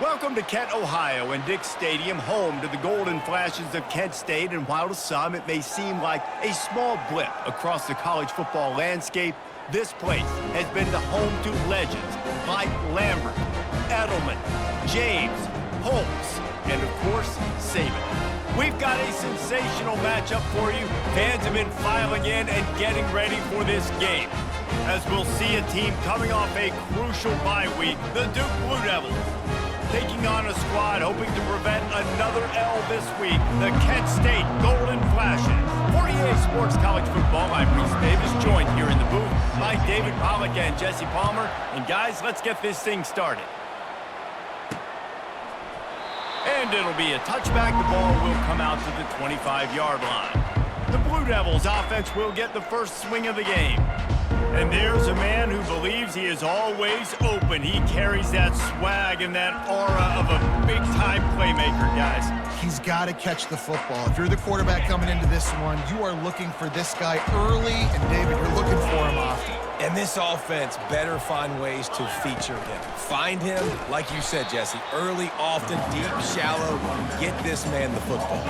Welcome to Kent, Ohio, and Dick's Stadium, home to the Golden Flashes of Kent State. And while to some it may seem like a small blip across the college football landscape, this place has been the home to legends like Lambert, Edelman, James, Holtz, and of course, Saban. We've got a sensational matchup for you. Fans have been filing in and getting ready for this game, as we'll see a team coming off a crucial bye week, the Duke Blue Devils, taking on a squad hoping to prevent another L this week, the Kent State Golden Flashes. For EA Sports College Football, I'm Reese Davis, joined here in the booth by David Pollack and Jesse Palmer. And guys, let's get this thing started. And it'll be a touchback. The ball will come out to the 25-yard line. The Blue Devils offense will get the first swing of the game. And there's a man who believes he is always open. He carries that swag and that aura of a big-time playmaker, guys. He's got to catch the football. If you're the quarterback coming into this one, you are looking for this guy early, and David, you're looking for him often. And this offense better find ways to feature him. Find him, like you said, Jesse, early, often, deep, shallow. Get this man the football.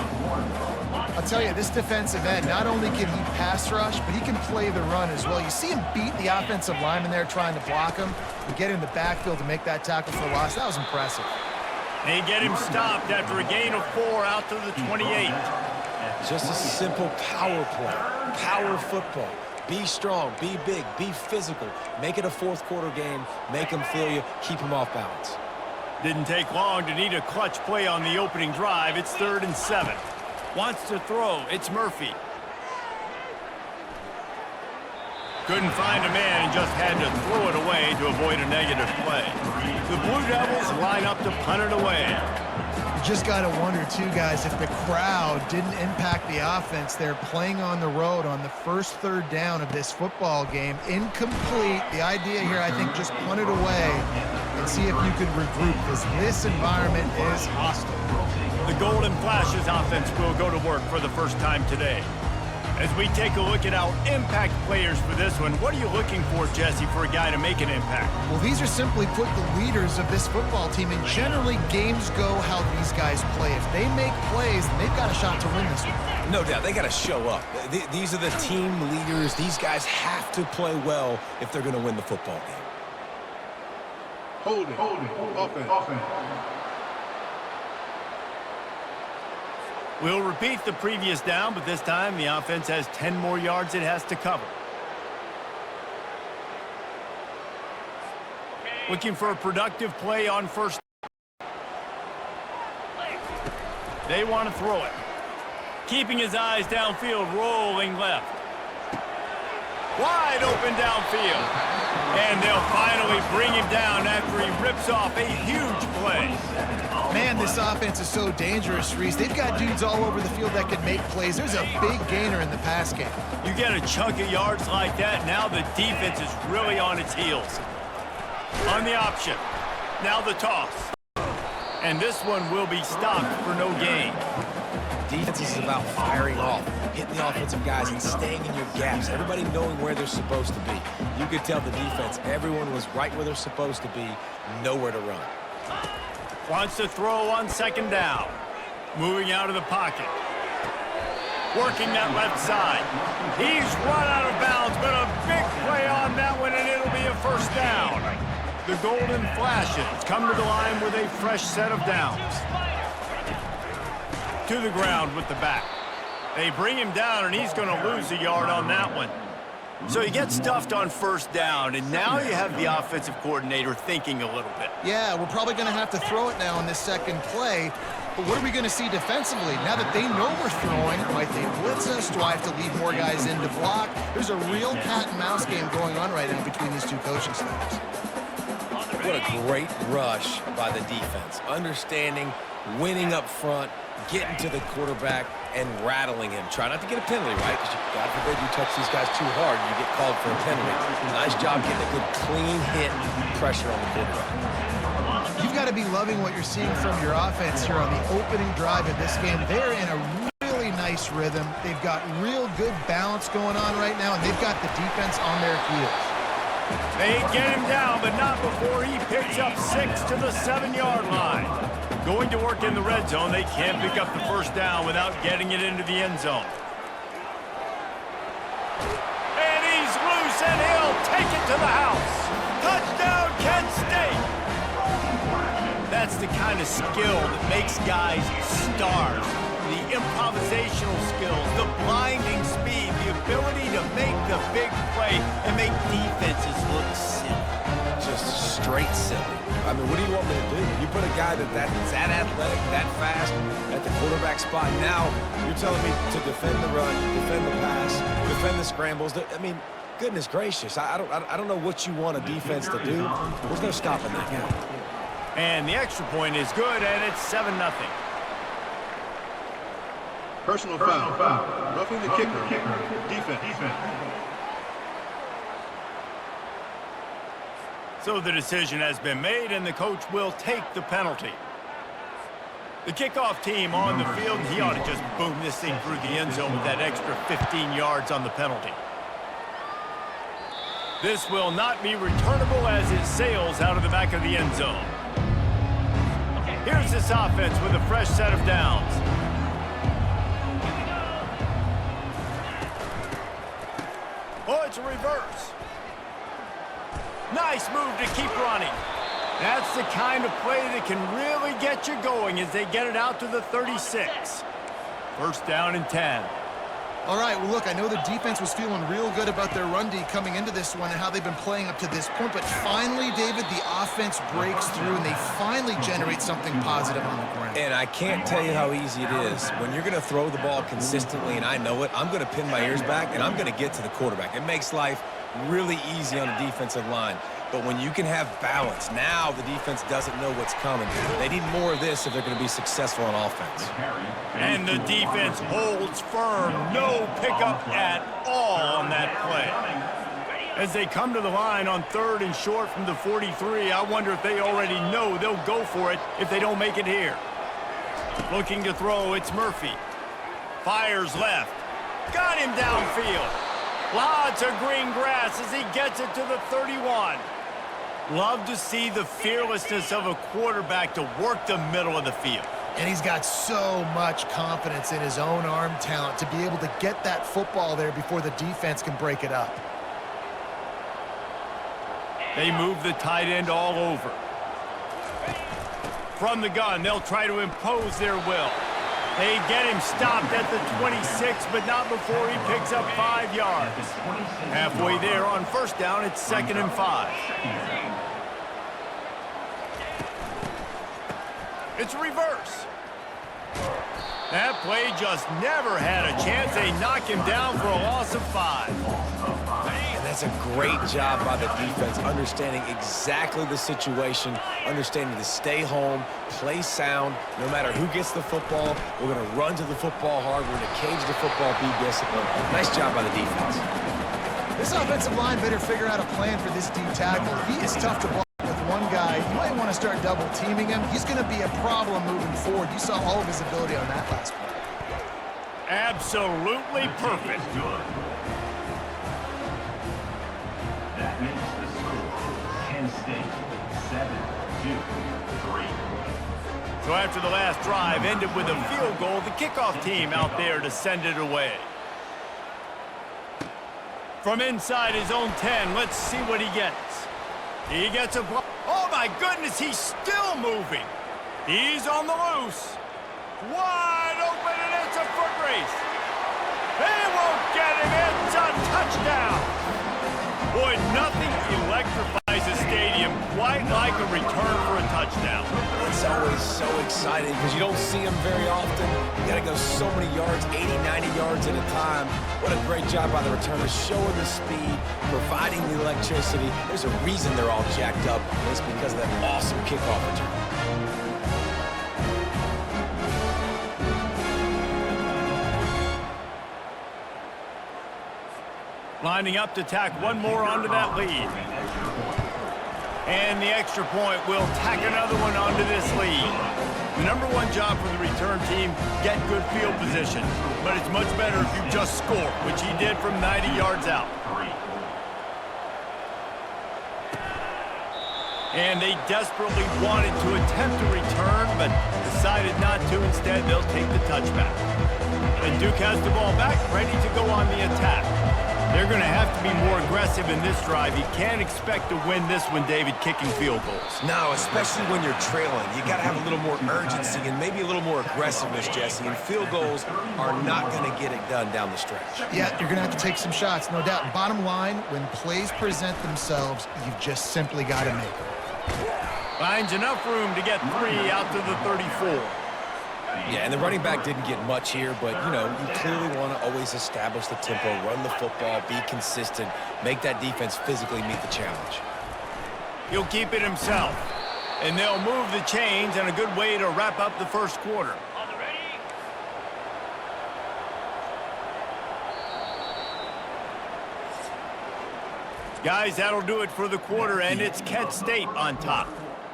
I'll tell you, this defensive end, not only can he pass rush, but he can play the run as well. You see him beat the offensive lineman there trying to block him and get in the backfield to make that tackle for loss. That was impressive. They get him stopped after a gain of 4 out to the 28. Just a simple power play, power football. Be strong, be big, be physical. Make it a fourth quarter game. Make him feel you, keep him off balance. Didn't take long to need a clutch play on the opening drive. It's 3rd and 7. Wants to throw. It's Murphy. Couldn't find a man and just had to throw it away to avoid a negative play. The Blue Devils line up to punt it away. You just got to wonder, too, guys, if the crowd didn't impact the offense. They're playing on the road on the first 3rd down of this football game. Incomplete. The idea here, I think, just punt it away and see if you could regroup, because this environment is hostile. The Golden Flashes offense will go to work for the first time today. As we take a look at our impact players for this one, what are you looking for, Jesse, for a guy to make an impact? Well, these are simply put the leaders of this football team, and generally games go how these guys play. If they make plays, then they've got a shot to win this one. No doubt, they got to show up. These are the team leaders. These guys have to play well if they're going to win the football game. Holding, offense. We'll repeat the previous down, but this time the offense has 10 more yards it has to cover. Looking for a productive play on first. They want to throw it. Keeping his eyes downfield, rolling left. Wide open downfield. And they'll finally bring him down after he rips off a huge play. Man, this offense is so dangerous, Reese. They've got dudes all over the field that can make plays. There's a big gainer in the pass game. You get a chunk of yards like that, now the defense is really on its heels. On the option. Now the toss. And this one will be stopped for no gain. Defense is about firing off, hitting the offensive guys and staying in your gaps, everybody knowing where they're supposed to be. You could tell the defense, everyone was right where they're supposed to be, nowhere to run. Wants to throw on 2nd down. Moving out of the pocket. Working that left side. He's run out of bounds, but a big play on that one, and it'll be a first down. The Golden Flashes come to the line with a fresh set of downs. To the ground with the back. They bring him down, and he's going to lose a yard on that one. So you get stuffed on first down, and now you have the offensive coordinator thinking a little bit. Yeah, we're probably going to have to throw it now on this second play. But what are we going to see defensively? Now that they know we're throwing, might they blitz us? Do I have to leave more guys in to block? There's a real cat and mouse game going on right now between these two coaching staffs. What a great rush by the defense. Understanding, winning up front, getting to the quarterback, and rattling him. Try not to get a penalty, right? Because God forbid you touch these guys too hard and you get called for a penalty. Nice job getting a good clean hit, pressure on the quarterback. You've got to be loving what you're seeing from your offense here on the opening drive of this game. They're in a really nice rhythm. They've got real good balance going on right now, and they've got the defense on their heels. They get him down, but not before he picks up 6 to the 7-yard line. Going to work in the red zone, they can't pick up the first down without getting it into the end zone. And he's loose, and he'll take it to the house. Touchdown, Kent State! That's the kind of skill that makes guys stars. The improvisational skills, the blinding speed, the ability to make the big play and make defenses look silly. Just straight silly. I mean, what do you want me to do? You put a guy that's that athletic, that fast at the quarterback spot. Now you're telling me to defend the run, defend the pass, defend the scrambles. I mean, goodness gracious. I don't know what you want a defense to do. There's no stopping that guy. And the extra point is good, and it's 7-0. Personal foul. Roughing the kicker. Defense. So the decision has been made, and the coach will take the penalty. The kickoff team on the field, he ought to just boom this thing through the end zone with that extra 15 yards on the penalty. This will not be returnable as it sails out of the back of the end zone. Here's this offense with a fresh set of downs. Oh, it's a reverse. Nice move to keep running. That's the kind of play that can really get you going as they get it out to the 36. First down and 10. All right, well, look, I know the defense was feeling real good about their run D coming into this one and how they've been playing up to this point, but finally, David, the offense breaks through and they finally generate something positive on the ground. And I can't tell you how easy it is. When you're going to throw the ball consistently, and I know it, I'm going to pin my ears back, and I'm going to get to the quarterback. It makes life really easy on the defensive line. But when you can have balance, now the defense doesn't know what's coming. They need more of this if they're going to be successful on offense. And the defense holds firm. No pickup at all on that play. As they come to the line on 3rd and short from the 43, I wonder if they already know they'll go for it if they don't make it here. Looking to throw, it's Murphy. Fires left. Got him downfield. Lots of green grass as he gets it to the 31. Love to see the fearlessness of a quarterback to work the middle of the field. And he's got so much confidence in his own arm talent to be able to get that football there before the defense can break it up. They move the tight end all over. From the gun, they'll try to impose their will. They get him stopped at the 26, but not before he picks up 5 yards. Halfway there on first down, it's 2nd and 5. It's a reverse. That play just never had a chance. They knock him down for a loss of 5. And that's a great job by the defense, understanding exactly the situation, understanding to stay home, play sound. No matter who gets the football, we're going to run to the football hard. We're going to cage the football, be disciplined. Nice job by the defense. This offensive line better figure out a plan for this D tackle. He is tough to block with one guy. You might want to start double teaming him. He's going to be a problem moving forward. You saw all of his ability on that last play. Absolutely perfect. That makes the score Kent State 7-3. So after the last drive ended with a field goal, the kickoff team out there to send it away. From inside his own 10, let's see what he gets. He gets a block. Oh my goodness, he's still moving. He's on the loose. Wide open, and it's a foot race. They won't get him. It's a touchdown. Boy, nothing electrifies a stadium quite like a return for a touchdown. It's always so exciting because you don't see them very often. You got to go so many yards, 80, 90 yards at a time. What a great job by the returners, showing the speed, providing the electricity. There's a reason they're all jacked up, and it's because of that awesome kickoff return. Lining up to tack one more onto that lead. And the extra point will tack another one onto this lead. The #1 job for the return team, get good field position. But it's much better if you just score, which he did from 90 yards out. And they desperately wanted to attempt a return, but decided not to. Instead, they'll take the touchback. And Duke has the ball back, ready to go on the attack. They're going to have to be more aggressive in this drive. You can't expect to win this one, David, kicking field goals. No, especially when you're trailing. You got to have a little more urgency and maybe a little more aggressiveness, Jesse. And field goals are not going to get it done down the stretch. Yeah, you're going to have to take some shots, no doubt. Bottom line, when plays present themselves, you've just simply got to make them. Finds enough room to get 3 out to the 34. Yeah, and the running back didn't get much here, but, you know, you clearly want to always establish the tempo, run the football, be consistent, make that defense physically meet the challenge. He'll keep it himself. And they'll move the chains, and a good way to wrap up the first quarter. Guys, that'll do it for the quarter, and it's Kent State on top.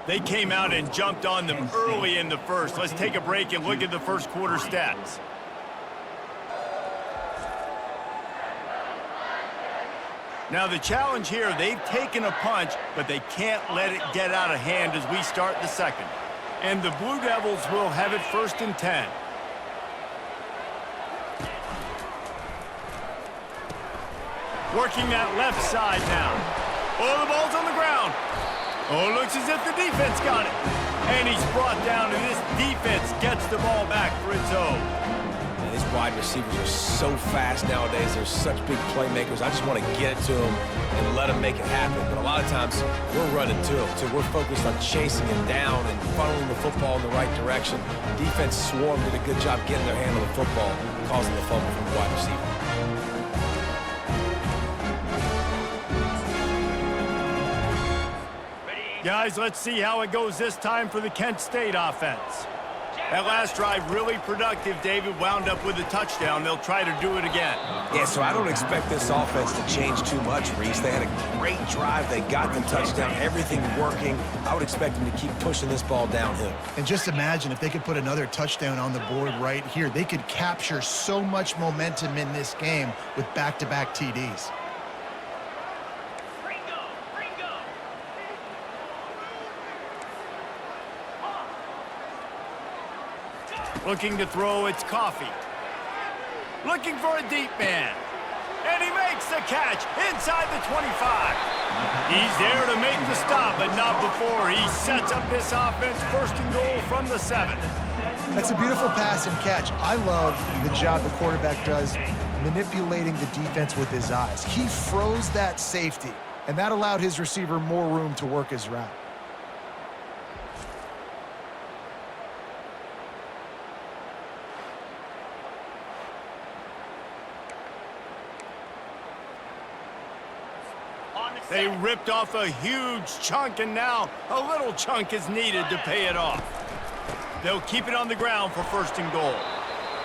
They came out and jumped on them early in the first. Let's take a break and look at the first quarter stats. Now the challenge here, they've taken a punch, but they can't let it get out of hand as we start the second. And the Blue Devils will have it 1st and 10. Working that left side now. Oh, the ball's on the ground. Oh, it looks as if the defense got it. And he's brought down, and this defense gets the ball back for its own. And these wide receivers are so fast nowadays. They're such big playmakers. I just want to get it to them and let them make it happen. But a lot of times, we're running to them. So we're focused on chasing him down and funneling the football in the right direction. Defense swarm did a good job getting their hand on the football, causing the fumble from the wide receiver. Guys, let's see how it goes this time for the Kent State offense. That last drive really productive. David wound up with a touchdown. They'll try to do it again. Yeah, so I don't expect this offense to change too much, Reese. They had a great drive. They got the touchdown. Everything working. I would expect them to keep pushing this ball downhill. And just imagine if they could put another touchdown on the board right here. They could capture so much momentum in this game with back-to-back TDs. Looking to throw, it's Coffee. Looking for a deep man. And he makes the catch inside the 25. He's there to make the stop, but not before. He sets up this offense 1st and goal from the 7. That's a beautiful pass and catch. I love the job the quarterback does manipulating the defense with his eyes. He froze that safety, and that allowed his receiver more room to work his route. They ripped off a huge chunk, and now a little chunk is needed to pay it off. They'll keep it on the ground for 1st and goal.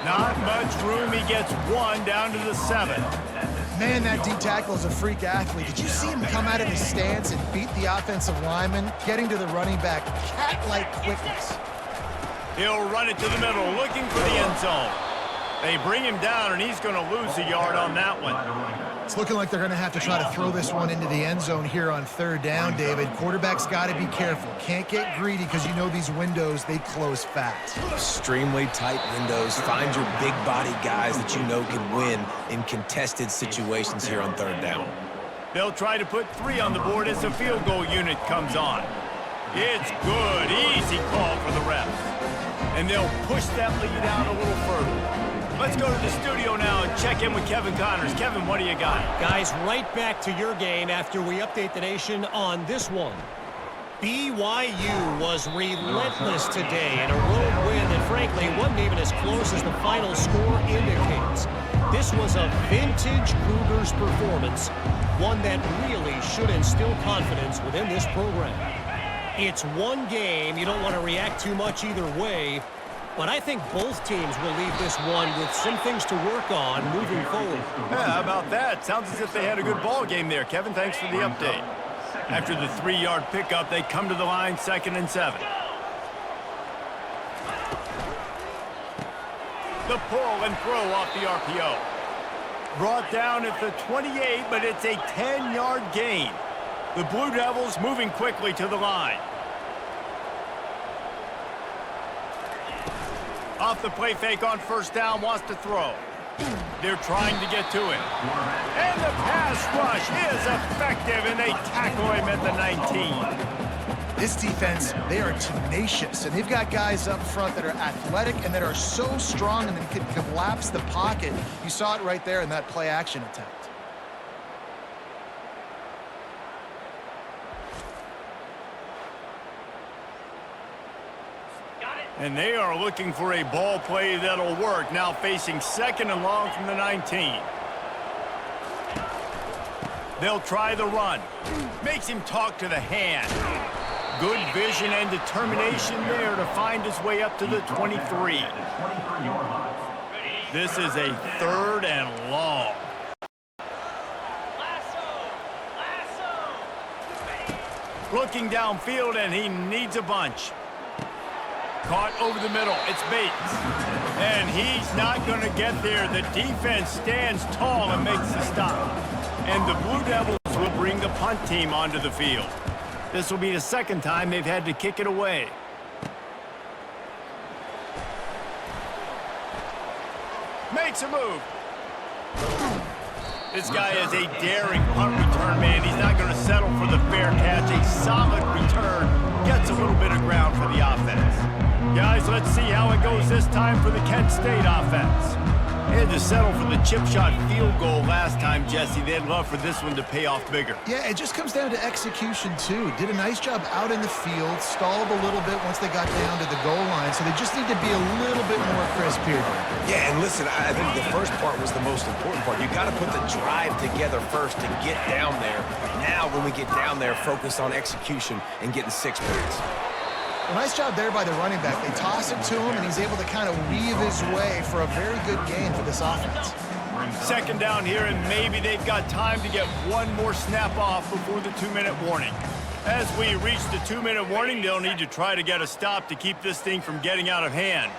Not much room. He gets 1 down to the 7. Man, that D tackle is a freak athlete. Did you see him come out of his stance and beat the offensive lineman, getting to the running back? Cat-like quickness. He'll run it to the middle, looking for the end zone. They bring him down, and he's going to lose a yard on that one. It's looking like they're going to have to try to throw this one into the end zone here on 3rd down, David. Quarterback's got to be careful. Can't get greedy because you know these windows, they close fast. Extremely tight windows. Find your big body guys that you know can win in contested situations here on 3rd down. They'll try to put 3 on the board as the field goal unit comes on. It's good. Easy call for the refs. And they'll push that lead out a little further. Let's go to the studio now and check in with Kevin Connors. Kevin, what do you got? Guys, right back to your game after we update the nation on this one. BYU was relentless today in a road win that frankly wasn't even as close as the final score indicates. This was a vintage Cougars performance, one that really should instill confidence within this program. It's one game, you don't want to react too much either way, but I think both teams will leave this one with some things to work on moving forward. Yeah, how about that? Sounds as if they had a good ball game there. Kevin, thanks for the update. After the 3-yard pickup, they come to the line 2nd and 7. The pull and throw off the RPO. Brought down at the 28, but it's a 10-yard gain. The Blue Devils moving quickly to the line. Off the play fake on first down, wants to throw. They're trying to get to him. And the pass rush is effective, and they tackle him at the 19. This defense, they are tenacious, and they've got guys up front that are athletic and that are so strong and can collapse the pocket. You saw it right there in that play-action attempt. And they are looking for a ball play that'll work. Now facing second and long from the 19. They'll try the run. Makes him talk to the hand. Good vision and determination there to find his way up to the 23. This is a third and long. Looking downfield, and he needs a bunch. Caught over the middle. It's Bates. And he's not going to get there. The defense stands tall and makes the stop. And the Blue Devils will bring the punt team onto the field. This will be the second time they've had to kick it away. Makes a move. This guy is a daring punt return man. He's not going to settle for the fair catch. A solid return. Gets a little bit of ground for the offense. Guys, let's see how it goes this time for the Kent State offense. They had to settle for the chip shot field goal last time, Jesse. They'd love for this one to pay off bigger. Yeah, it just comes down to execution, too. Did a nice job out in the field, stalled a little bit once they got down to the goal line, so they just need to be a little bit more crisp here. Yeah, and listen, I think the first part was the most important part. You got to put the drive together first to get down there. Now, when we get down there, focus on execution and getting 6 points. Well, nice job there by the running back. They toss it to him, and he's able to kind of weave his way for a very good gain for this offense. Second down here, and maybe they've got time to get one more snap off before the 2-minute warning. As we reach the 2-minute warning, they'll need to try to get a stop to keep this thing from getting out of hand.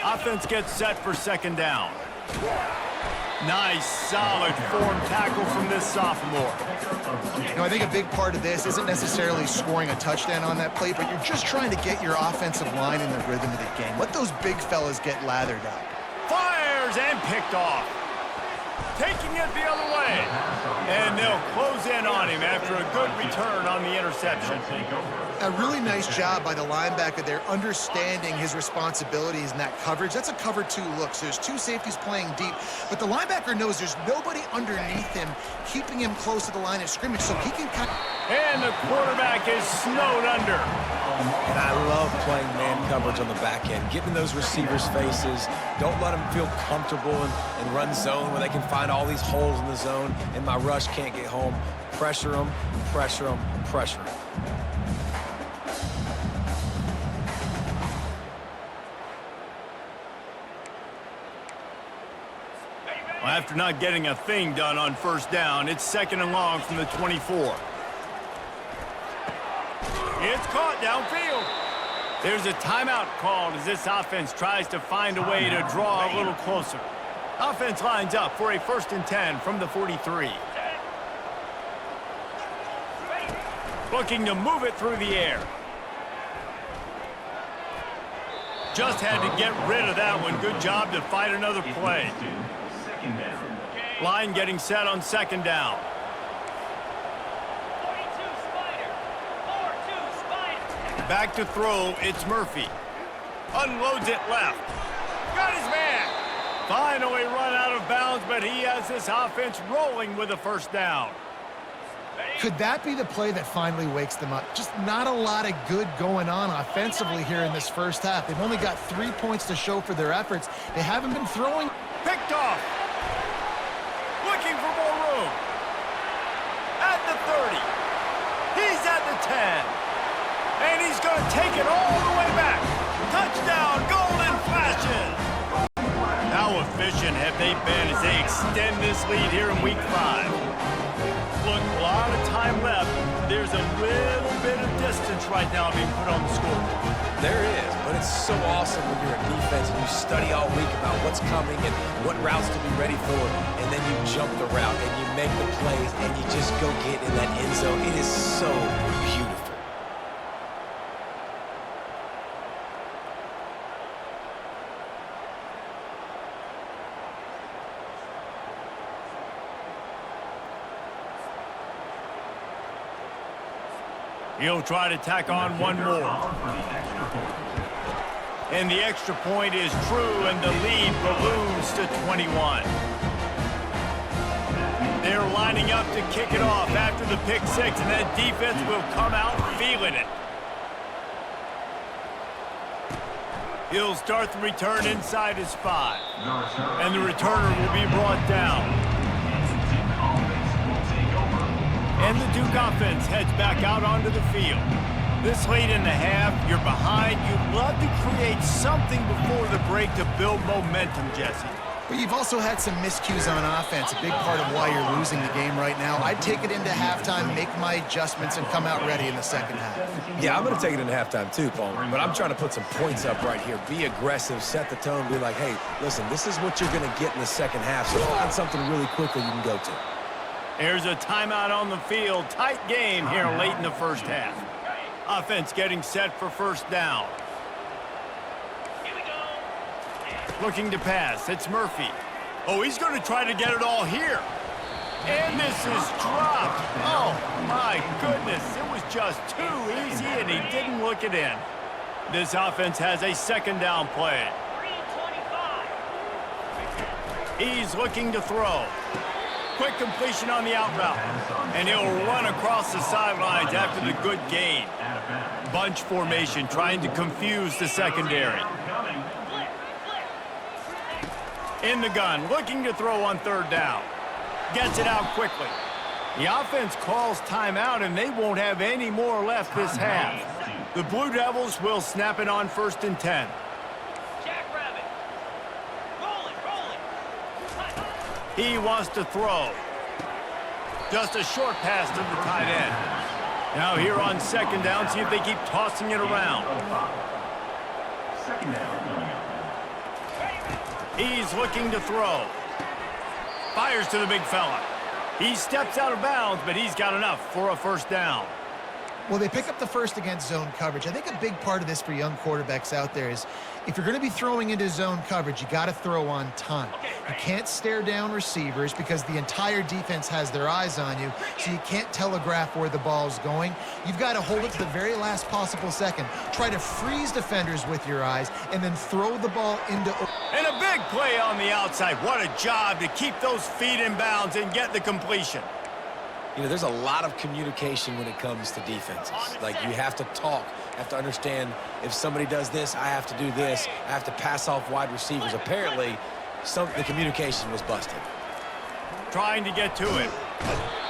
Offense gets set for second down. Nice, solid form tackle from this sophomore. You know, I think a big part of this isn't necessarily scoring a touchdown on that play, but you're just trying to get your offensive line in the rhythm of the game. Let those big fellas get lathered up. Fires and picked off. Taking it the other way. And they'll close in on him after a good return on the interception. A really nice job by the linebacker there, understanding his responsibilities in that coverage. That's a cover 2 look, so there's 2 safeties playing deep, but the linebacker knows there's nobody underneath him keeping him close to the line of scrimmage, so he can kind of... And the quarterback is snowed under. And I love playing man coverage on the back end, getting those receivers' faces. Don't let them feel comfortable and run zone where they can find all these holes in the zone, and my rush can't get home. Pressure them, pressure them, pressure them. After not getting a thing done on first down, it's second and long from the 24. It's caught downfield. There's a timeout called as this offense tries to find a way to draw a little closer. Offense lines up for a 1st and 10 from the 43. Looking to move it through the air. Just had to get rid of that one. Good job to find another play. Line getting set on second down. Back to throw, it's Murphy. Unloads it left. Got his man. Finally run out of bounds, but he has this offense rolling with a first down. Could that be the play that finally wakes them up? Just not a lot of good going on offensively here in this first half. They've only got 3 points to show for their efforts. They haven't been throwing. Picked off. Looking for more room. At the 30. He's at the 10. And he's going to take it all the way back. Touchdown, Golden Flashes. How efficient have they been as they extend this lead here in Week 5? Look, a lot of time left. There's a little bit bit of distance right now being put on the score. There is, but it's so awesome when you're a defense and you study all week about what's coming and what routes to be ready for, and then you jump the route and you make the plays and you just go get in that end zone. It is so beautiful. He'll try to tack on one more. And the extra point is true, and the lead balloons to 21. They're lining up to kick it off after the pick six, and that defense will come out feeling it. He'll start the return inside his 5. And the returner will be brought down. And the Duke offense heads back out onto the field. This late in the half, you're behind. You'd love to create something before the break to build momentum, Jesse. But you've also had some miscues on offense, a big part of why you're losing the game right now. I'd take it into halftime, make my adjustments, and come out ready in the second half. Yeah, I'm going to take it into halftime too, Paul. But I'm trying to put some points up right here. Be aggressive, set the tone, be like, hey, listen, this is what you're going to get in the second half, so find something really quickly you can go to. There's a timeout on the field. Tight game here late in the first half. Offense getting set for first down. Looking to pass. It's Murphy. Oh, he's going to try to get it all here. And this is dropped. Oh, my goodness. It was just too easy, and he didn't look it in. This offense has a second down play. He's looking to throw. Quick completion on the out route. And he'll run across the sidelines after the good gain. Bunch formation trying to confuse the secondary. In the gun, looking to throw on third down. Gets it out quickly. The offense calls timeout, and they won't have any more left this half. The Blue Devils will snap it on 1st and 10. He wants to throw. Just a short pass to the tight end. Now here on second down, see if they keep tossing it around. Second down. He's looking to throw. Fires to the big fella. He steps out of bounds, but he's got enough for a first down. Well, they pick up the first against zone coverage. I think a big part of this for young quarterbacks out there is if you're going to be throwing into zone coverage, you got to throw on time. You can't stare down receivers because the entire defense has their eyes on you, so you can't telegraph where the ball's going. You've got to hold it to the very last possible second. Try to freeze defenders with your eyes and then throw the ball into... And a big play on the outside. What a job to keep those feet in bounds and get the completion. You know, there's a lot of communication when it comes to defenses. Like, you have to talk, have to understand if somebody does this, I have to do this, I have to pass off wide receivers. Apparently, the communication was busted. Trying to get to it.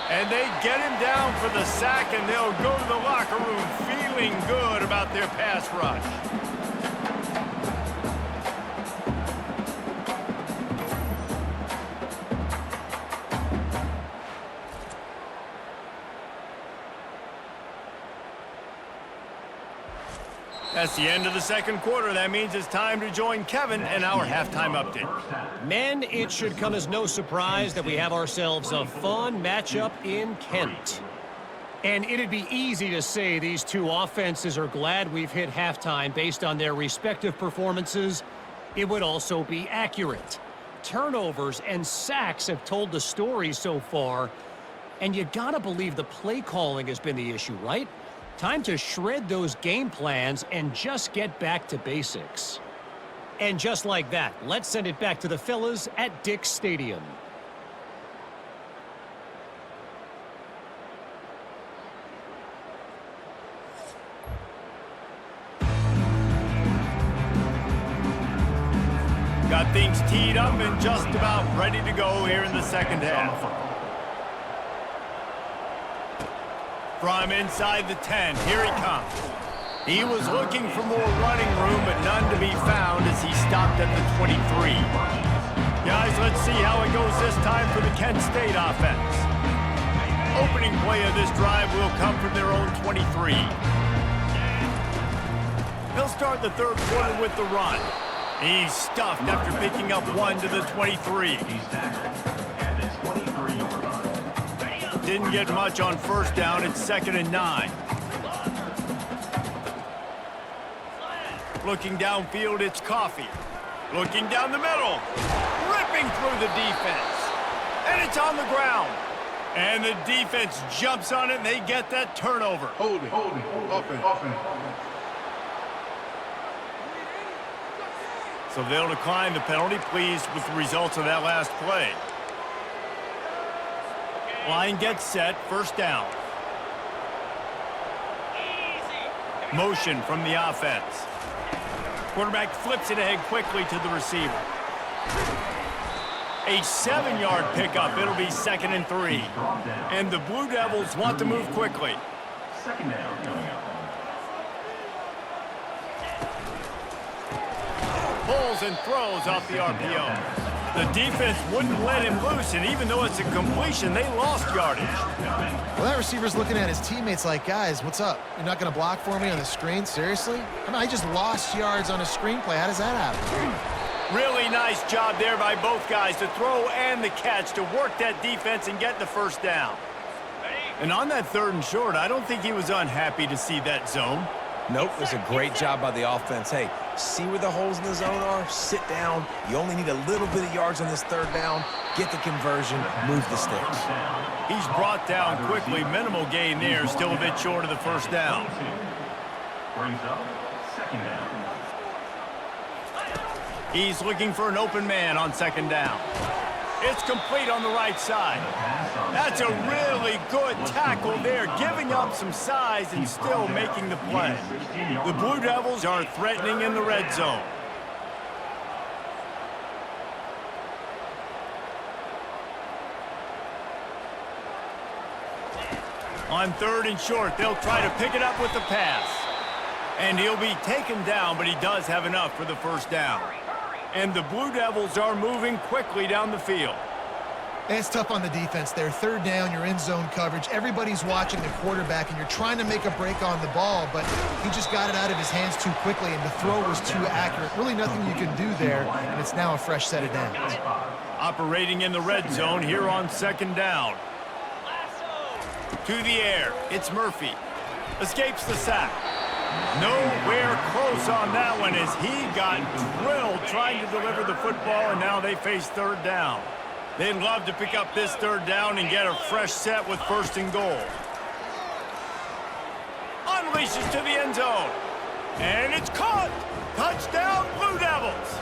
And they get him down for the sack, and they'll go to the locker room feeling good about their pass rush. That's the end of the second quarter. That means it's time to join Kevin in our halftime update. Men, it should come as no surprise that we have ourselves a fun matchup in Kent. And it'd be easy to say these two offenses are glad we've hit halftime based on their respective performances. It would also be accurate. Turnovers and sacks have told the story so far. And you gotta believe the play calling has been the issue, right? Time to shred those game plans and just get back to basics. And just like that, let's send it back to the fellas at Dick's Stadium. Got things teed up and just about ready to go here in the second half. From inside the 10, here he comes. He was looking for more running room, but none to be found as he stopped at the 23. Guys, let's see how it goes this time for the Kent State offense. Opening play of this drive will come from their own 23. He'll start the third quarter with the run. He's stuffed after picking up one to the 23. He's tackled at the 23-yard line. Didn't get much on first down. It's 2nd and 9. Looking downfield, it's Coffee. Looking down the middle. Ripping through the defense. And it's on the ground. And the defense jumps on it, and they get that turnover. Holding. Offense. So they'll decline the penalty, pleased with the results of that last play. Line gets set, first down. Motion from the offense. Quarterback flips it ahead quickly to the receiver. A 7-yard pickup. It'll be 2nd and 3. And the Blue Devils want to move quickly. Second down coming up. Pulls and throws off the RPO. The defense wouldn't let him loose, and even though it's a completion, they lost yardage. Well, that receiver's looking at his teammates like, guys, what's up? You're not going to block for me on the screen? Seriously? I mean, I just lost yards on a screenplay. How does that happen? Really nice job there by both guys to throw and the catch to work that defense and get the first down. And on that 3rd and short, I don't think he was unhappy to see that zone. Nope, it was a great job by the offense. Hey, see where the holes in the zone are? Sit down. You only need a little bit of yards on this 3rd down. Get the conversion. Move the sticks. He's brought down quickly. Minimal gain there. Still a bit short of the first down. Brings up second down. He's looking for an open man on 2nd down. It's complete on the right side. That's a really good tackle there, giving up some size and still making the play. The Blue Devils are threatening in the red zone. On 3rd and short, they'll try to pick it up with the pass. And he'll be taken down, but he does have enough for the first down. And the Blue Devils are moving quickly down the field. And it's tough on the defense there. 3rd down, you're in zone coverage. Everybody's watching the quarterback, and you're trying to make a break on the ball, but he just got it out of his hands too quickly, and the throw was too accurate. Really nothing you can do there, and it's now a fresh set of downs. Operating in the red zone here on 2nd down. To the air, it's Murphy. Escapes the sack. Nowhere close on that one as he got drilled trying to deliver the football, and now they face 3rd down. They'd love to pick up this 3rd down and get a fresh set with 1st and goal. Unleashes to the end zone. And it's caught. Touchdown, Blue Devils.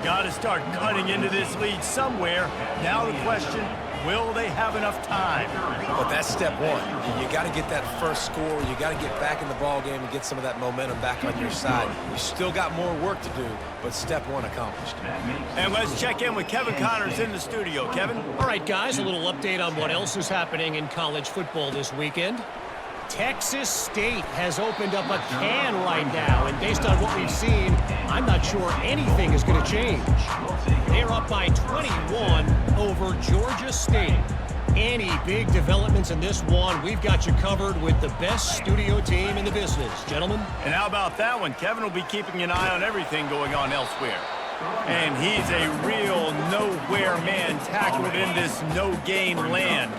Got to start cutting into this lead somewhere. Now the question, will they have enough time? But that's step one. You got to get that first score. You got to get back in the ball game and get some of that momentum back on your side. You still got more work to do, but step one accomplished. And let's check in with Kevin Connors in the studio. Kevin? All right, guys, a little update on what else is happening in college football this weekend. Texas State has opened up a can right now, and based on what we've seen, I'm not sure anything is going to change. They're up by 21 over Georgia State. Any big developments in this one, we've got you covered with the best studio team in the business. Gentlemen? And how about that one? Kevin will be keeping an eye on everything going on elsewhere. And he's a real nowhere man tackled in this no-gain land.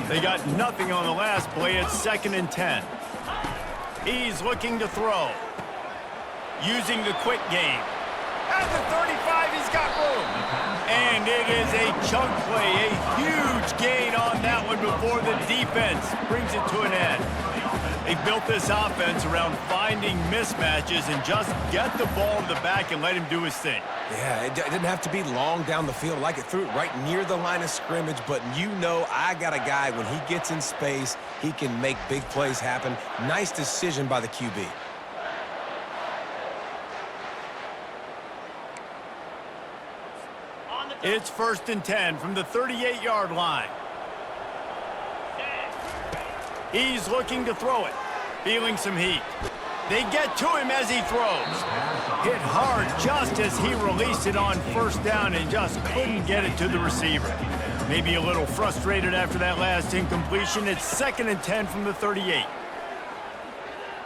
They got nothing on the last play. It's 2nd and 10. He's looking to throw. Using the quick game. At the 35, he's got room. And it is a chunk play, a huge gain on that one before the defense brings it to an end. They built this offense around finding mismatches and just get the ball in the back and let him do his thing. Yeah, it didn't have to be long down the field. Like it threw it right near the line of scrimmage, but you know I got a guy, when he gets in space, he can make big plays happen. Nice decision by the QB. It's 1st and 10 from the 38-yard line. He's looking to throw it, feeling some heat. They get to him as he throws. Hit hard just as he released it on 1st down and just couldn't get it to the receiver. Maybe a little frustrated after that last incompletion. It's 2nd and 10 from the 38.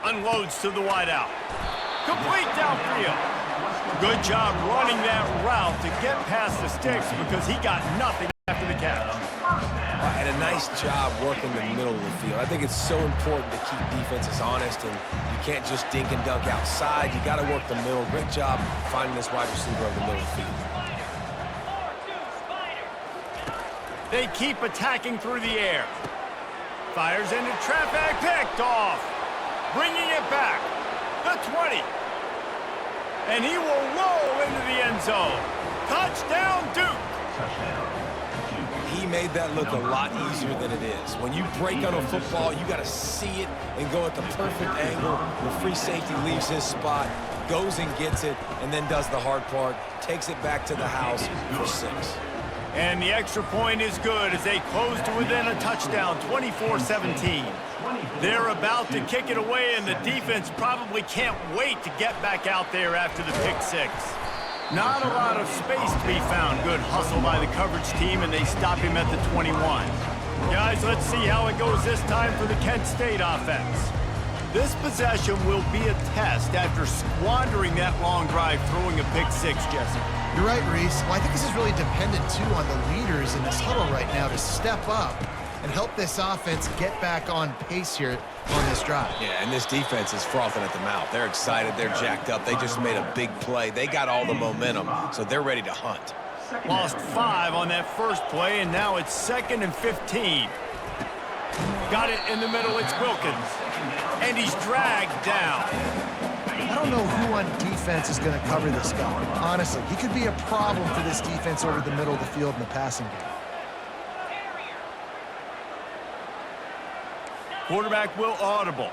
Unloads to the wideout. Complete downfield. Good job running that route to get past the sticks because he got nothing after the catch. And a nice job working the middle of the field. I think it's so important to keep defenses honest, and you can't just dink and dunk outside. You got to work the middle. Great job finding this wide receiver over the middle of the field. They keep attacking through the air. Fires into traffic, picked off. Bringing it back. The 20. And he will roll into the end zone. Touchdown, Duke. He made that look a lot easier than it is. When you break on a football, you got to see it and go at the perfect angle. The free safety leaves his spot, goes and gets it, and then does the hard part, takes it back to the house for 6. And the extra point is good as they close to within a touchdown, 24-17. They're about to kick it away, and the defense probably can't wait to get back out there after the pick 6. Not a lot of space to be found. Good hustle by the coverage team, and they stop him at the 21. Guys, let's see how it goes this time for the Kent State offense. This possession will be a test after squandering that long drive, throwing a pick 6, Jesse. You're right, Reese. Well, I think this is really dependent, too, on the leaders in this huddle right now to step up and help this offense get back on pace here on this drive. Yeah, and this defense is frothing at the mouth. They're excited. They're jacked up. They just made a big play. They got all the momentum, so they're ready to hunt. Lost 5 on that first play, and now it's 2nd and 15. Got it in the middle. It's Wilkins. And he's dragged down. I don't know who on defense is going to cover this guy. Honestly, he could be a problem for this defense over the middle of the field in the passing game. Quarterback will audible.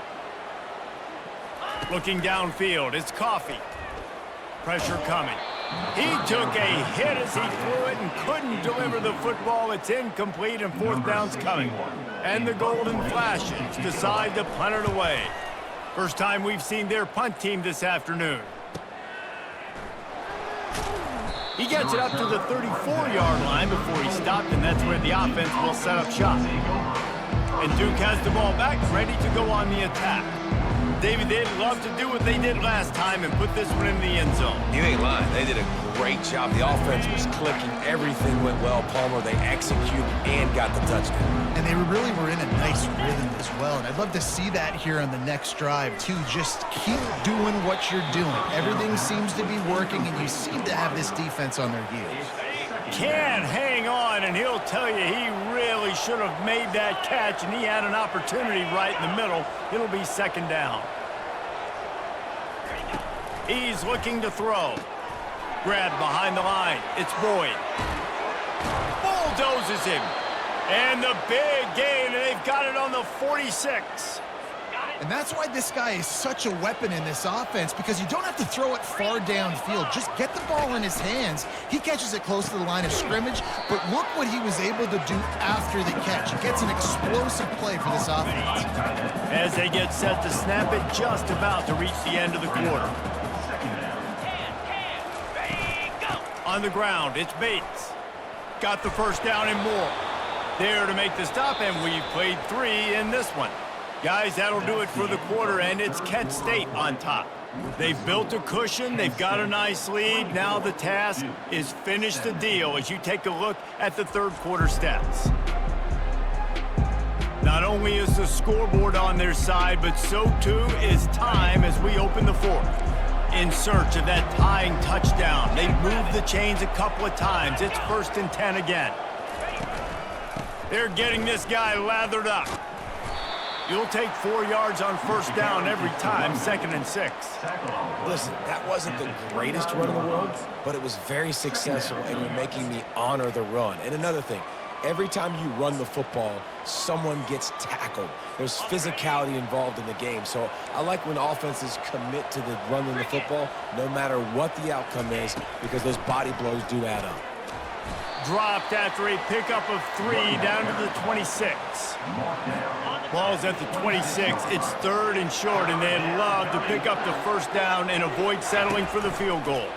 Looking downfield, it's Coffee. Pressure coming. He took a hit as he threw it and couldn't deliver the football. It's incomplete and 4th down's coming. And the Golden Flashes decide to punt it away. First time we've seen their punt team this afternoon. He gets it up to the 34-yard line before he stopped, and that's where the offense will set up shop. And Duke has the ball back, ready to go on the attack. David, they'd love to do what they did last time and put this one in the end zone. You ain't lying. They did a great job. The offense was clicking. Everything went well. Palmer, they executed and got the touchdown. And they really were in a nice rhythm as well. And I'd love to see that here on the next drive, too. Just keep doing what you're doing. Everything seems to be working, and you seem to have this defense on their heels. Can hang on, and he'll tell you he really should have made that catch, and he had an opportunity right in the middle. It'll be 2nd down. He's looking to throw. Grabbed behind the line. It's Boyd. Bulldozes him. And the big gain, and they've got it on the 46. And that's why this guy is such a weapon in this offense, because you don't have to throw it far downfield. Just get the ball in his hands. He catches it close to the line of scrimmage, but look what he was able to do after the catch. He gets an explosive play for this offense. As they get set to snap it, just about to reach the end of the quarter. On the ground, it's Bates. Got the first down and more. There to make the stop, and we've played 3 in this one. Guys, that'll do it for the quarter, and it's Kent State on top. They've built a cushion. They've got a nice lead. Now the task is finish the deal as you take a look at the 3rd quarter stats. Not only is the scoreboard on their side, but so too is time as we open the 4th. In search of that tying touchdown. They've moved the chains a couple of times. It's 1st and 10 again. They're getting this guy lathered up. You'll take 4 yards on 1st down every time, 2nd and 6. Listen, that wasn't the greatest run in the world, but it was very successful, and you're making me honor the run. And another thing, every time you run the football, someone gets tackled. There's physicality involved in the game. So I like when offenses commit to the running the football, no matter what the outcome is, because those body blows do add up. Dropped after a pickup of 3 down to the 26. Ball's at the 26. It's 3rd and short, and they'd love to pick up the 1st down and avoid settling for the field goal.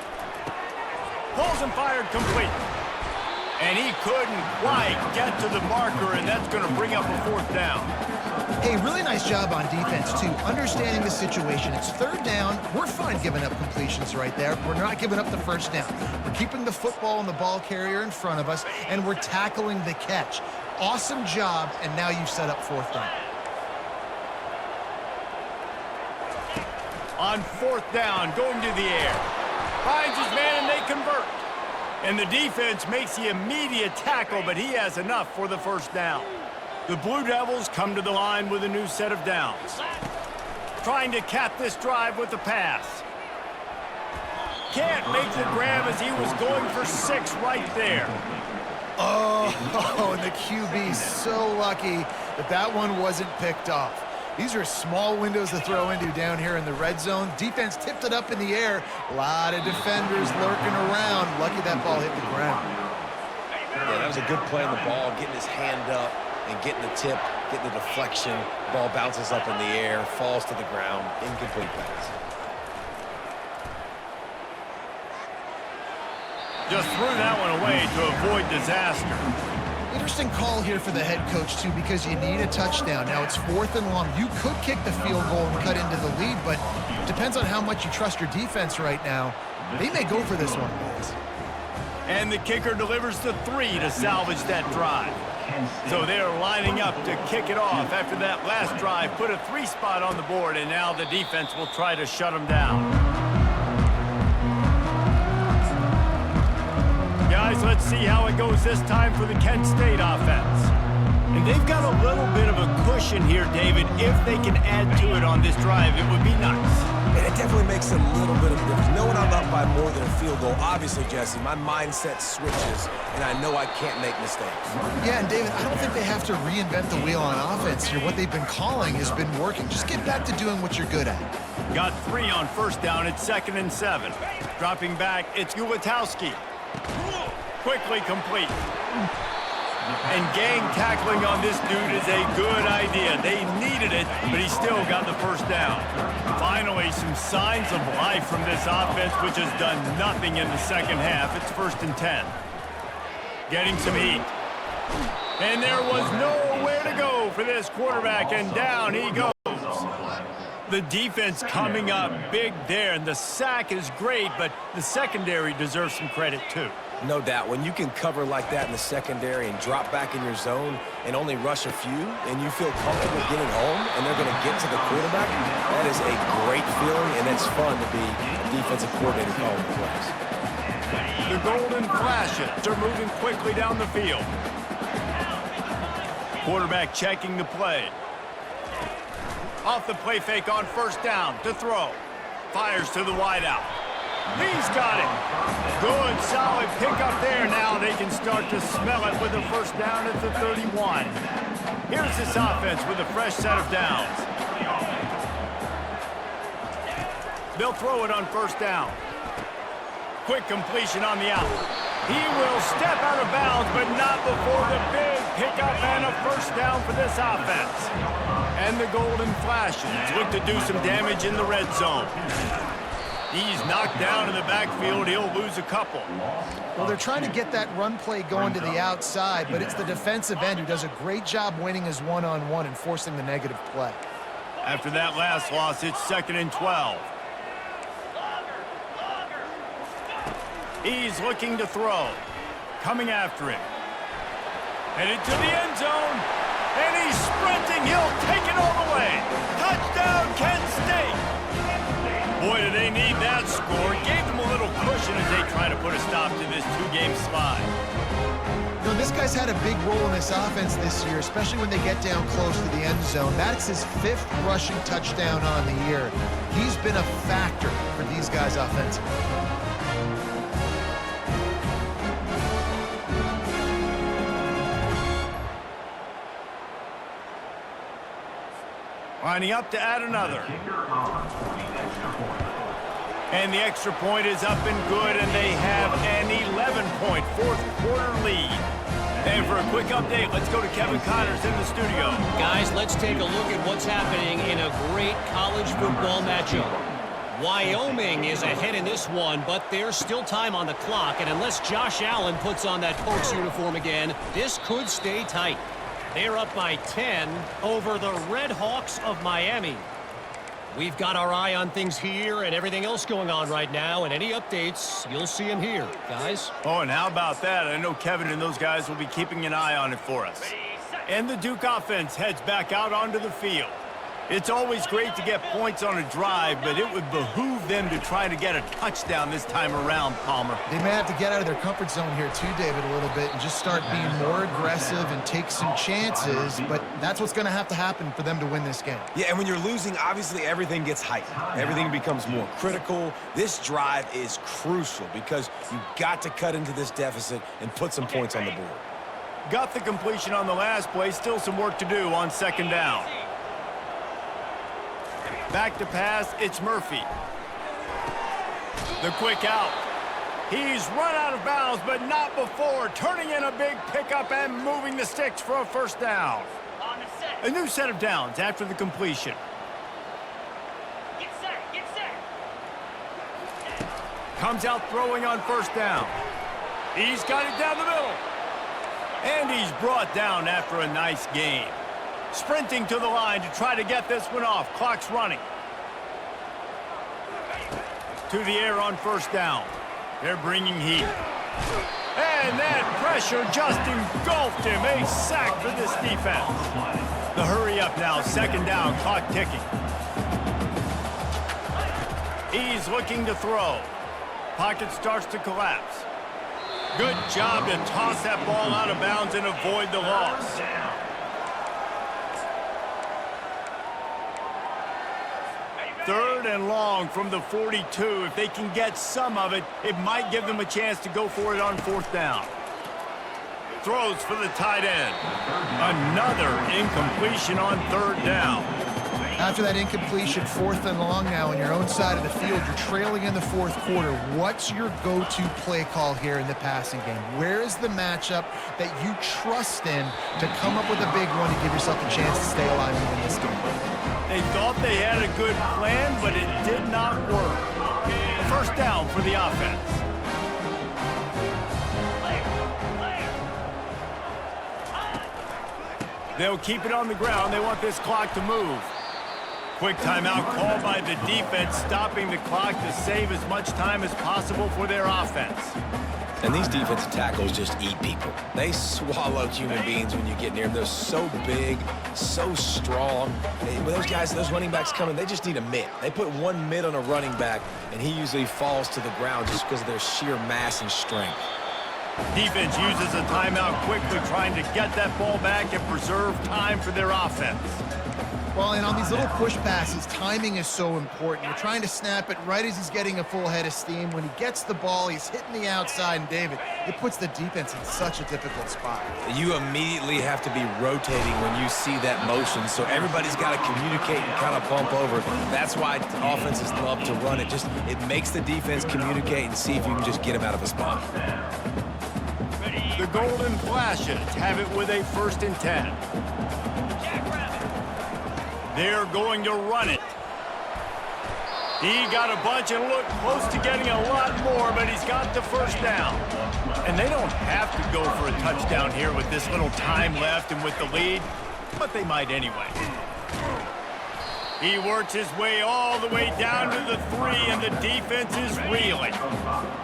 Pulls and fired complete. And he couldn't quite get to the marker, and that's going to bring up a 4th down. Hey, really nice job on defense, too. Understanding the situation. It's 3rd down. We're fine giving up completions right there. We're not giving up the 1st down. We're keeping the football and the ball carrier in front of us, and we're tackling the catch. Awesome job, and now you've set up 4th down. On 4th down, going to the air. Finds his man, and they convert. And the defense makes the immediate tackle, but he has enough for the 1st down. The Blue Devils come to the line with a new set of downs. Trying to cap this drive with the pass. Can't make the grab as he was going for 6 right there. Oh, and the QB so lucky that that one wasn't picked off. These are small windows to throw into down here in the red zone. Defense tipped it up in the air. A lot of defenders lurking around. Lucky that ball hit the ground. Yeah, that was a good play on the ball, getting his hand up and getting the tip, getting the deflection. Ball bounces up in the air, falls to the ground, incomplete pass. Just threw that one away to avoid disaster. Interesting call here for the head coach, too, because you need a touchdown. Now it's 4th and long. You could kick the field goal and cut into the lead, but it depends on how much you trust your defense right now. They may go for this one, guys. And the kicker delivers the 3 to salvage that drive. So they're lining up to kick it off after that last drive. Put a 3 spot on the board, and now the defense will try to shut them down. Guys, let's see how it goes this time for the Kent State offense. And they've got a little bit of a cushion here, David. If they can add to it on this drive, it would be nice. And it definitely makes a little bit of a difference. Knowing I'm up by more than a field goal, obviously, Jesse, my mindset switches, and I know I can't make mistakes. Yeah, and David, I don't think they have to reinvent the wheel on offense here. What they've been calling has been working. Just get back to doing what you're good at. Got 3 on 1st down. It's 2nd and 7. Dropping back, it's Ulatowski. Quickly complete. And gang tackling on this dude is a good idea. They needed it, but he still got the 1st down. Finally, some signs of life from this offense, which has done nothing in the 2nd half. It's 1st and 10. Getting some heat. And there was nowhere to go for this quarterback, and down he goes. The defense coming up big there, and the sack is great, but the secondary deserves some credit too. No doubt. When you can cover like that in the secondary and drop back in your zone and only rush a few, and you feel comfortable getting home, and they're going to get to the quarterback, that is a great feeling, and it's fun to be a defensive coordinator calling the plays. The Golden Flashes are moving quickly down the field. Quarterback checking the play. Off the play fake on 1st down to throw. Fires to the wideout. He's got it. Good, solid pickup there. Now they can start to smell it with the 1st down at the 31. Here's this offense with a fresh set of downs. They'll throw it on 1st down. Quick completion on the out. He will step out of bounds, but not before the big pickup and a 1st down for this offense. And the Golden Flashes look to do some damage in the red zone. He's knocked down in the backfield. He'll lose a couple. Well, they're trying to get that run play going to the outside, but it's the defensive end who does a great job winning his one-on-one and forcing the negative play. After that last loss, it's 2nd and 12. He's looking to throw. Coming after him. Headed to the end zone. And he's sprinting. He'll take it all the way. Touchdown, Kent State. Boy, do they need that score. Gave them a little cushion as they try to put a stop to this 2-game slide. You know, this guy's had a big role in this offense this year, especially when they get down close to the end zone. That's his 5th rushing touchdown on the year. He's been a factor for these guys offensively. Lining up to add another. And the extra point is up and good, and they have an 11-point 4th quarter lead. And for a quick update, let's go to Kevin Connors in the studio. Guys, let's take a look at what's happening in a great college football matchup. Wyoming is ahead in this one, but there's still time on the clock, and unless Josh Allen puts on that Pokes uniform again, this could stay tight. They're up by 10 over the Red Hawks of Miami. We've got our eye on things here and everything else going on right now, and any updates, you'll see them here, guys. Oh, and how about that? I know Kevin and those guys will be keeping an eye on it for us. And the Duke offense heads back out onto the field. It's always great to get points on a drive, but it would behoove them to try to get a touchdown this time around, Palmer. They may have to get out of their comfort zone here too, David, a little bit and just start being more aggressive and take some chances, but that's what's going to have to happen for them to win this game. Yeah, and when you're losing, obviously everything gets heightened. Everything becomes more critical. This drive is crucial because you've got to cut into this deficit and put some points on the board. Got the completion on the last play, still some work to do on second down. Back to pass, it's Murphy. The quick out. He's run out of bounds, but not before turning in a big pickup and moving the sticks for a first down. A new set of downs after the completion. Get set. Comes out throwing on first down. He's got it down the middle. And he's brought down after a nice gain. Sprinting to the line to try to get this one off. Clock's running. To the air on first down. They're bringing heat. And that pressure just engulfed him. A sack for this defense. The hurry up now. Second down. Clock ticking. He's looking to throw. Pocket starts to collapse. Good job to toss that ball out of bounds and avoid the loss. Third and long from the 42. If they can get some of it, it might give them a chance to go for it on fourth down. Throws for the tight end. Another incompletion on third down. After that incompletion, fourth and long now on your own side of the field, you're trailing in the fourth quarter. What's your go-to play call here in the passing game? Where is the matchup that you trust in to come up with a big one to give yourself a chance to stay alive and win this game? They thought they had a good plan, but it did not work. First down for the offense. They'll keep it on the ground. They want this clock to move. Quick timeout called by the defense, stopping the clock to save as much time as possible for their offense. And these defensive tackles just eat people. They swallow human beings when you get near them. They're so big, so strong. When those guys, those running backs coming, they just need a mid. They put one mid on a running back, and he usually falls to the ground just because of their sheer mass and strength. Defense uses a timeout quickly, trying to get that ball back and preserve time for their offense. Well, and on these little push passes, timing is so important. You're trying to snap it right as he's getting a full head of steam. When he gets the ball, he's hitting the outside, and David, it puts the defense in such a difficult spot. You immediately have to be rotating when you see that motion, so everybody's got to communicate and kind of bump over. That's why offenses love to run it. It makes the defense communicate and see if you can just get him out of a spot. The Golden Flashes have it with a 1st and 10. They're going to run it. He got a bunch and looked close to getting a lot more, but he's got the first down. And they don't have to go for a touchdown here with this little time left and with the lead, but they might anyway. He works his way all the way down to the 3, and the defense is reeling.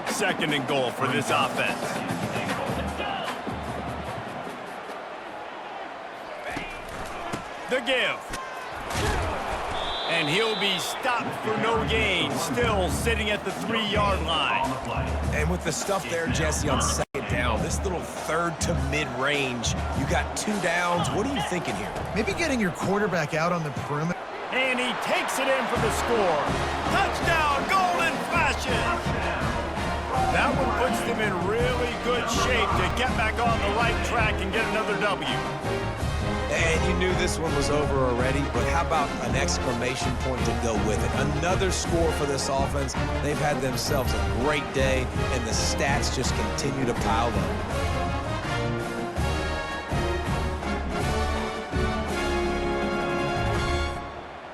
2nd and goal for this offense. The give. And he'll be stopped for no gain, still sitting at the 3-yard line. And with the stuff there, Jesse, on second down, this little third to mid-range, you got 2 downs. What are you thinking here? Maybe getting your quarterback out on the perimeter. And he takes it in for the score. Touchdown, Golden Flashes! That one puts them in really good shape to get back on the right track and get another W. And you knew this one was over already, but how about an exclamation point to go with it? Another score for this offense. They've had themselves a great day, and the stats just continue to pile up.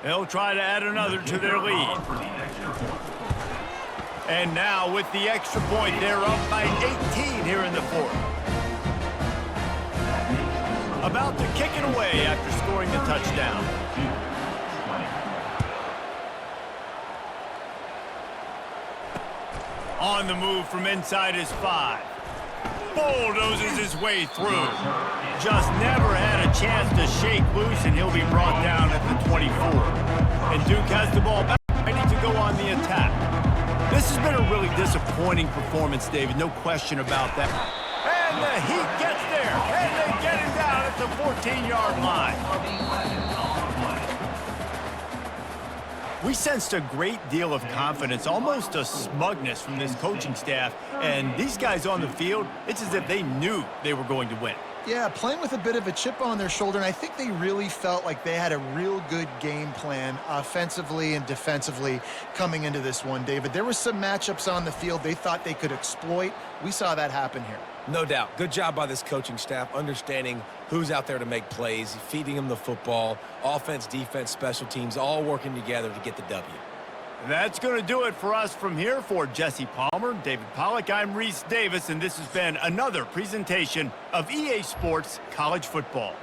They'll try to add another to their lead. And now with the extra point, they're up by 18 here in the fourth. About to kick it away after scoring the touchdown. On the move from inside his 5. Bulldozes his way through. Just never had a chance to shake loose, and he'll be brought down at the 24. And Duke has the ball back, ready to go on the attack. This has been a really disappointing performance, David. No question about that. And the Heat gets there, and they get him down at the 14-yard line. We sensed a great deal of confidence, almost a smugness from this coaching staff. And these guys on the field, it's as if they knew they were going to win. Yeah, playing with a bit of a chip on their shoulder, and I think they really felt like they had a real good game plan offensively and defensively coming into this one, David. There were some matchups on the field they thought they could exploit. We saw that happen here. No doubt. Good job by this coaching staff, understanding who's out there to make plays, feeding them the football, offense, defense, special teams, all working together to get the W. That's going to do it for us from here. For Jesse Palmer, David Pollack, I'm Reese Davis, and this has been another presentation of EA Sports College Football.